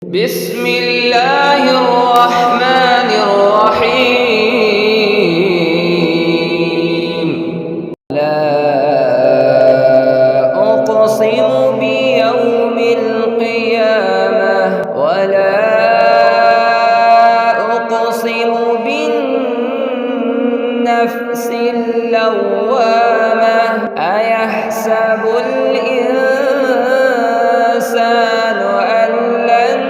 بسم الله الرحمن الرحيم. لا أقسم بيوم القيامة ولا أقسم بالنفس اللوامة. أيحسب الإنسان أن لن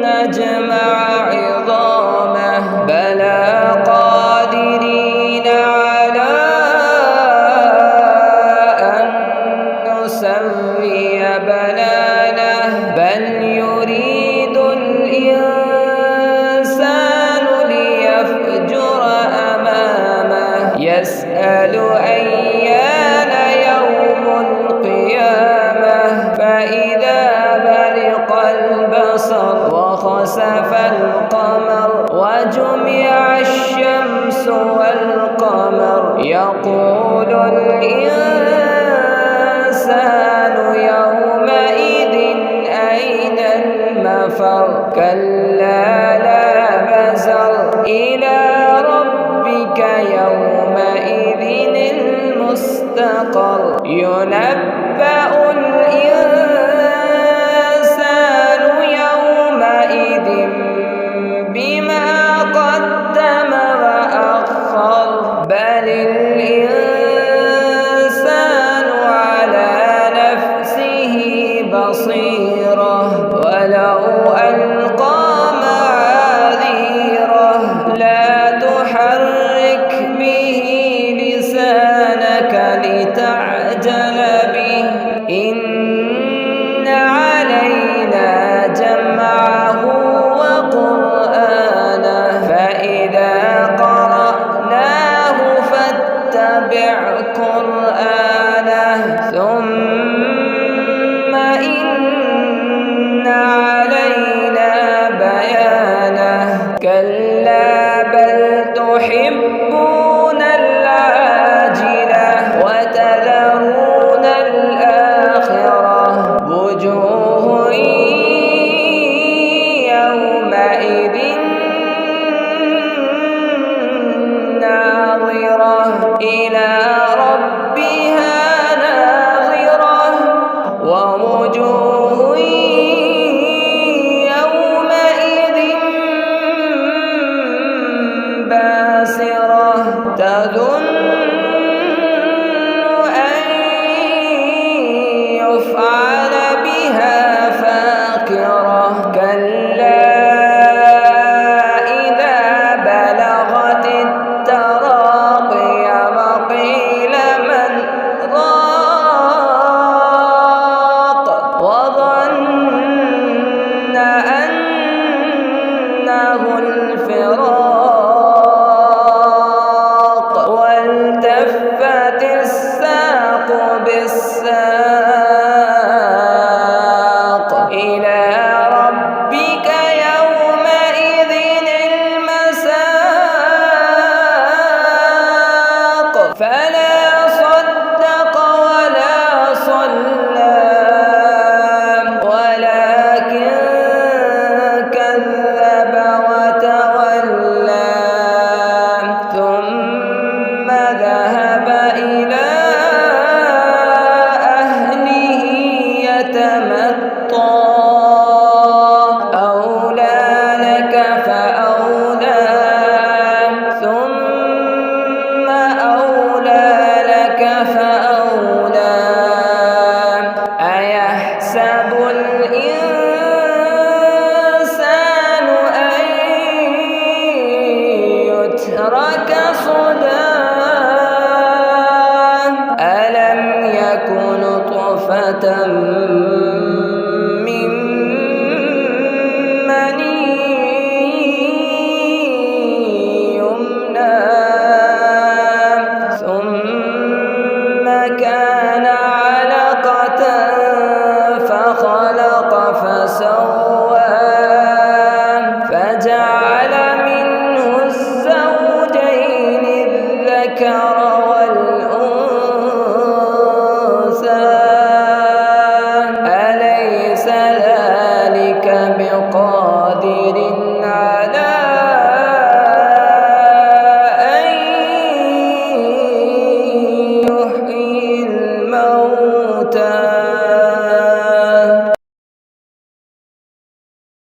نجمع عظامه بلى قادرين على أن نسوي بنانه بل يريد الإنسان ليفجر أمامه يسأل أيان يوم القيامة فإذا برق البصر وخسف القمر وجمع الشمس والقمر يقول الإنسان يومئذ أين المفر كلا لا وزر إلى ربك يومئذ المستقر ينبأ الإنسان يومئذ بما قدم وأخر بل الإنسان على نفسه بصيرة ولو ألقى معاذيره لا تحرك به لسانك لتعجل به إن علينا جمعه وقرآنه فإذا قرأناه فاتبع قرآنه ثم إن علينا بيانه كلا بل تحبون العاجلة وتذرون الآخرة وجوه يومئذ ناظرة إلى ربها ناظرة ووجوه يومئذ باسرة تظن أن يفعل بها فاقرة كلا إذا بلغت التراقي وقيل من راق وظن أنه الفراق والتفت الساق بالساق إلى ربك يومئذ المساق فلا صدق ولا صلى ولكن كذب وتولى ثم ذهب إلى أهله يتمطى أولى لك فأولى ثم أولى لك فأولى أيحسب الإنسان أن يترك صدى ألم يك نطفة